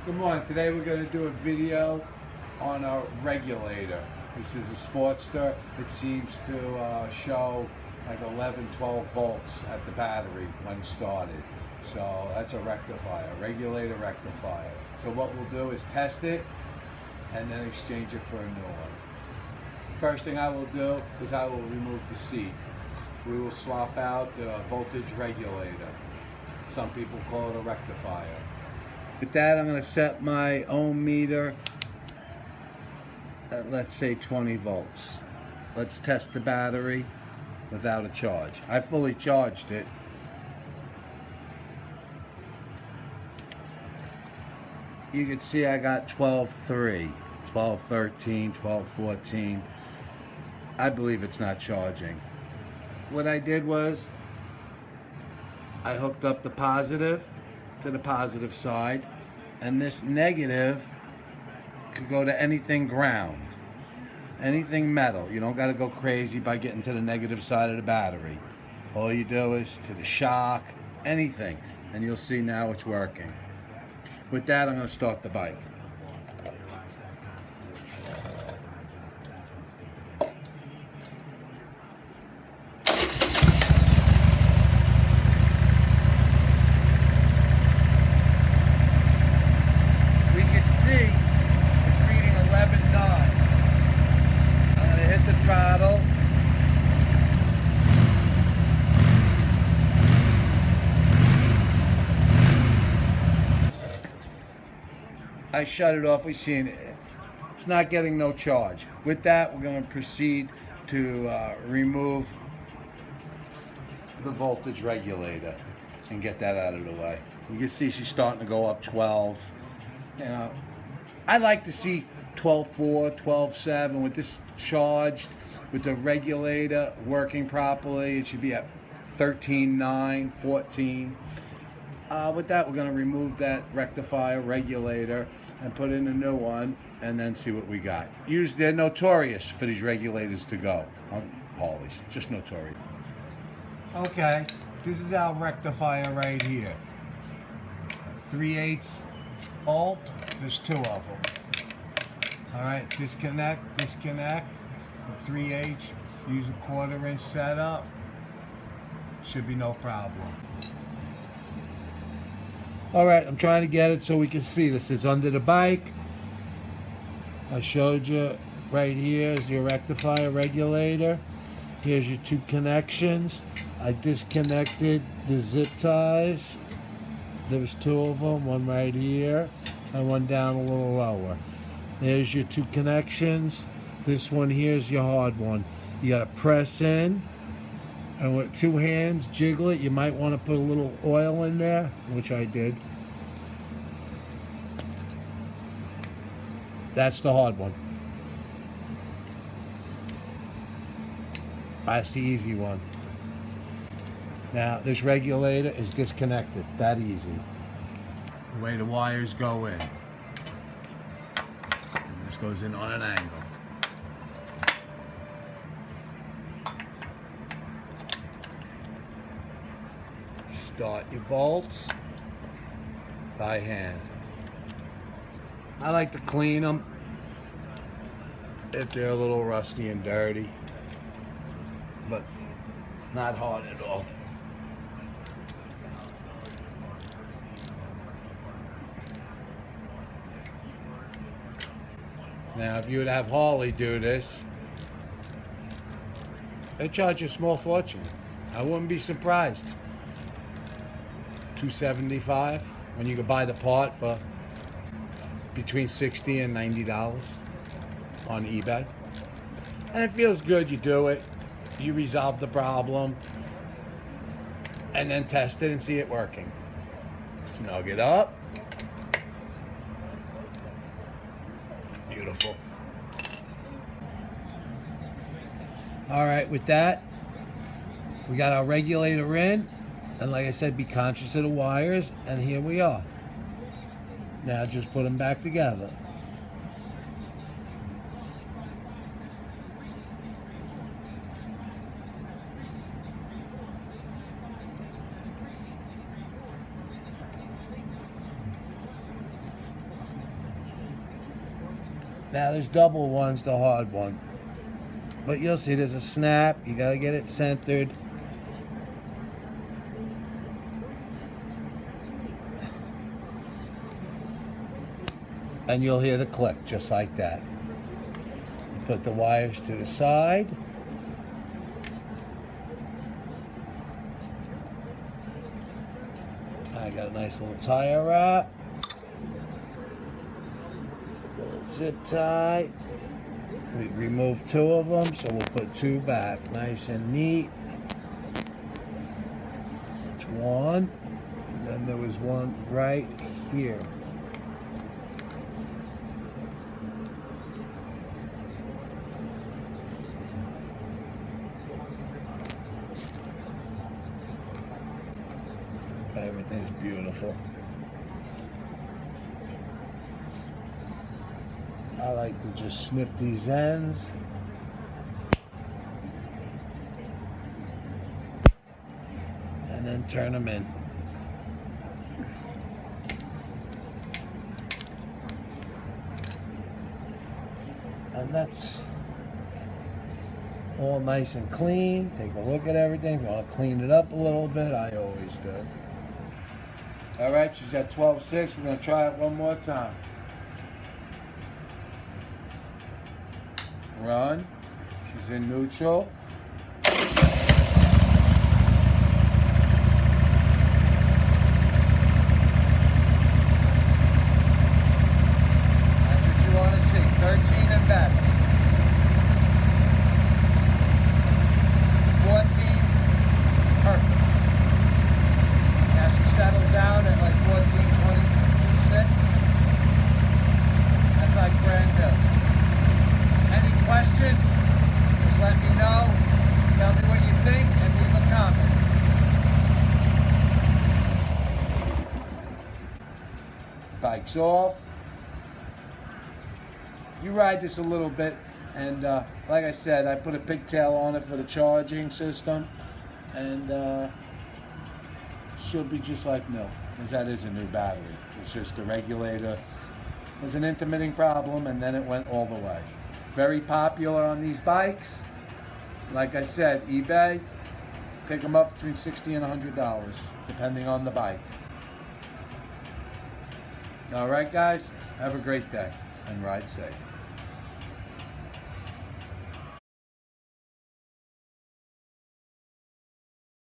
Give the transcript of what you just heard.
Good morning. Today we're going to do a video on a regulator. This is a Sportster. It seems to show like 11, 12 volts at the battery when started. So that's a rectifier, regulator rectifier. So what we'll do is test it and then exchange it for a new one. First thing I will do is I will remove the seat. We will swap out the voltage regulator. Some people call it a rectifier. With that, I'm going to set my ohm meter at, let's say, 20 volts. Let's test the battery without a charge. I fully charged it. You can see I got 12.3, 12.13, 12.14. I believe it's not charging. What I did was I hooked up the positive to the positive side, and this negative could go to anything ground, anything metal. You don't got to go crazy by getting to the negative side of the battery. All you do is to the shock, anything, and you'll see now it's working. With that, I'm going to start the bike. Throttle. I shut it off. We've seen it's not getting no charge. With that, we're going to proceed to remove the voltage regulator and get that out of the way. You can see she's starting to go up 12. You know, I like to see 12.4, 12.7 with this charged, with the regulator working properly. It should be at 13.9, 14. With that, we're going to remove that rectifier regulator and put in a new one and then see what we got. They're notorious for these regulators to go on Harleys, just notorious. Okay, this is our rectifier right here. 3/8 volt, there's two of them. All right, disconnect, 3H, use a 1/4 inch setup, should be no problem. All right, I'm trying to get it so we can see this. It's under the bike. I showed you right here is your rectifier regulator. Here's your two connections. I disconnected the zip ties. There was two of them, one right here and one down a little lower. There's your two connections. This one here is your hard one. You got to press in, and with two hands, jiggle it. You might want to put a little oil in there, which I did. That's the hard one. That's the easy one. Now, this regulator is disconnected. That easy. The way the wires go in. This goes in on an angle. Start your bolts by hand. I like to clean them if they're a little rusty and dirty, but not hard at all. Now, if you would have Harley do this, they charge a small fortune. I wouldn't be surprised. $275 when you could buy the part for between $60 and $90 on eBay. And it feels good. You do it, you resolve the problem, and then test it and see it working. Snug it up. Beautiful. All right, with that, we got our regulator in, and like I said, be conscious of the wires, and here we are. Now just put them back together. Now there's double ones, the hard one. But you'll see there's a snap. You got to get it centered. And you'll hear the click just like that. You put the wires to the side. I got a nice little tire wrap. Little zip tie. We removed 2 of them, so we'll put 2 back. Nice and neat. That's one. And then there was one right here. Everything's beautiful. I like to just snip these ends. And then turn them in. And that's all nice and clean. Take a look at everything. If you want to clean it up a little bit, I always do. All right, she's at 12.6. We're going to try it one more time. Run. She's in neutral. That's what you want to see. 13 and better. 14. Perfect. Now she settles out at like 14, 26. That's like brand new. Any questions? Just let me know. Tell me what you think and leave a comment. Bike's off. You ride this a little bit, and like I said, I put a pigtail on it for the charging system, and she'll be just like new, because that is a new battery. It's just the regulator was an intermitting problem, and then it went all the way. Very popular on these bikes. Like I said, eBay, pick them up between $60 and $100, depending on the bike. All right, guys, have a great day and ride safe.